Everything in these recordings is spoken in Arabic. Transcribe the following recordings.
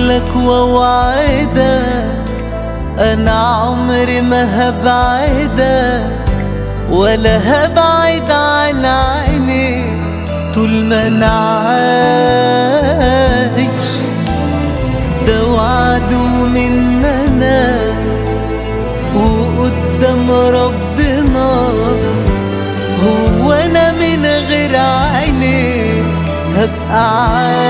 لك واوعدك انا عمري ما هبعدك ولا هبعد عن عينيك طول ما انا عايش. ده وعد مننا وقدام ربنا، هو انا من غير عينيك هبقى عايش؟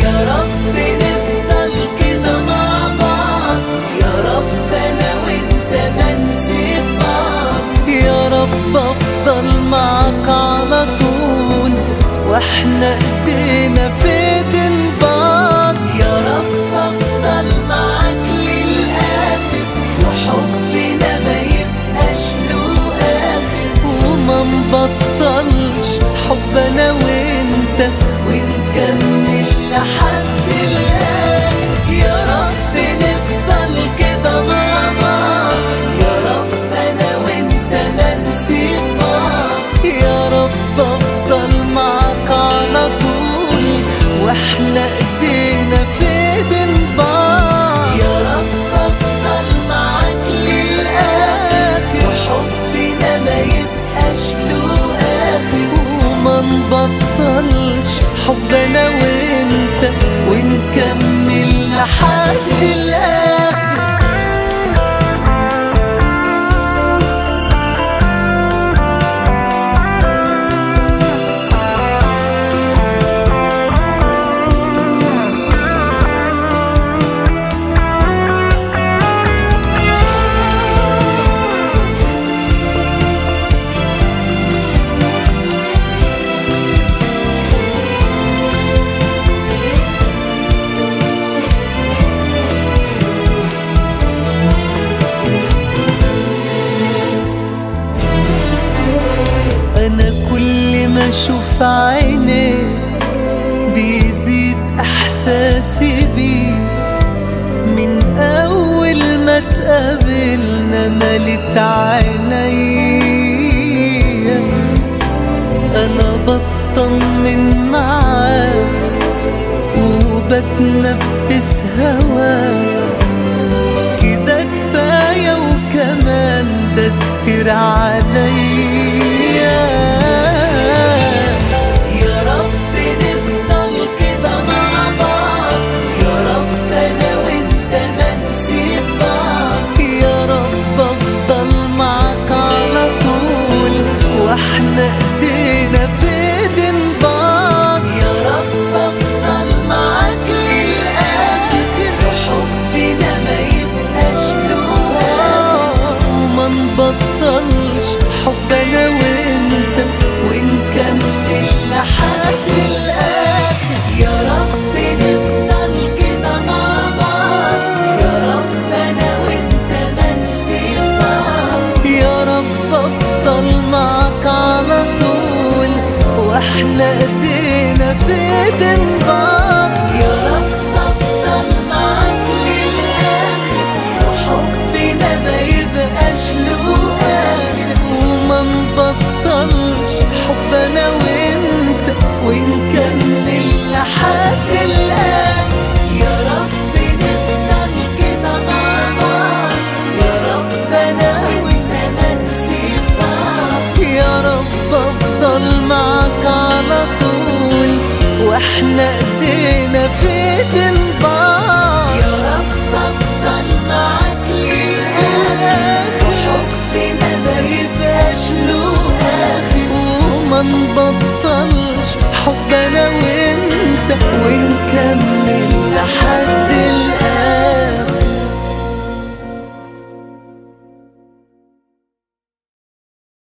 يا رب نفضل كده مع بعض، يا رب انا وانت ما نسيب بعض، يا رب افضل معاك على طول واحنا ايدينا في ايدين بعض. يا رب افضل معاك للاخر وحبنا ما يبقاش له اخر، وما نبطلش حب انا وانت ونكمل لحد الاخر. يا رب نفضل كده مع بعض، يا رب انا وانت ما نسيب بعض، يا رب افضل معاك على طول واحنا ايدينا في ايدين بعض. يا رب افضل معاك للاخر وحبنا ما يبقاش له اخر، وما نبطلش حب انا وانت ونكمل لحد الاخر. أنا كل ما أشوف عينيك بيزيد إحساسي بيك، من أول ما تقابلنا ملت عينيا، أنا بطمن معاك وبتنفس هواك، كده كفاية وكمان ده كتير عليا. يا رب نفضل كده مع بعض، يا رب انا وانت ما نسيب بعض، يا رب افضل معاك على طول واحنا ايدينا في ايدين بعض. يا رب افضل معاك للاخر وحبنا ما يبقاش له اخر، وما نبطلش حب انا وانت ونكمل لحد الاخر. يا رب نفضل كده مع بعض، يا رب انا وانت ما نسيب بعض، يا رب افضل معاك على طول واحنا ايدينا في ايدين بعض. يا رب افضل معاك للاخر وحبنا ما يبقاش له اخر، وما نبطلش حب انا وانت ونكمل لحد الاخر. يا رب نفضل كده مع بعض، يا رب انا وانت ما نسيب بعض، يا رب افضل معاك على طول واحنا ايدينا في ايدين بعض. يا رب افضل معاك للاخر وحبنا ما يبقاش له اخر، وما نبطلش حب انا وانت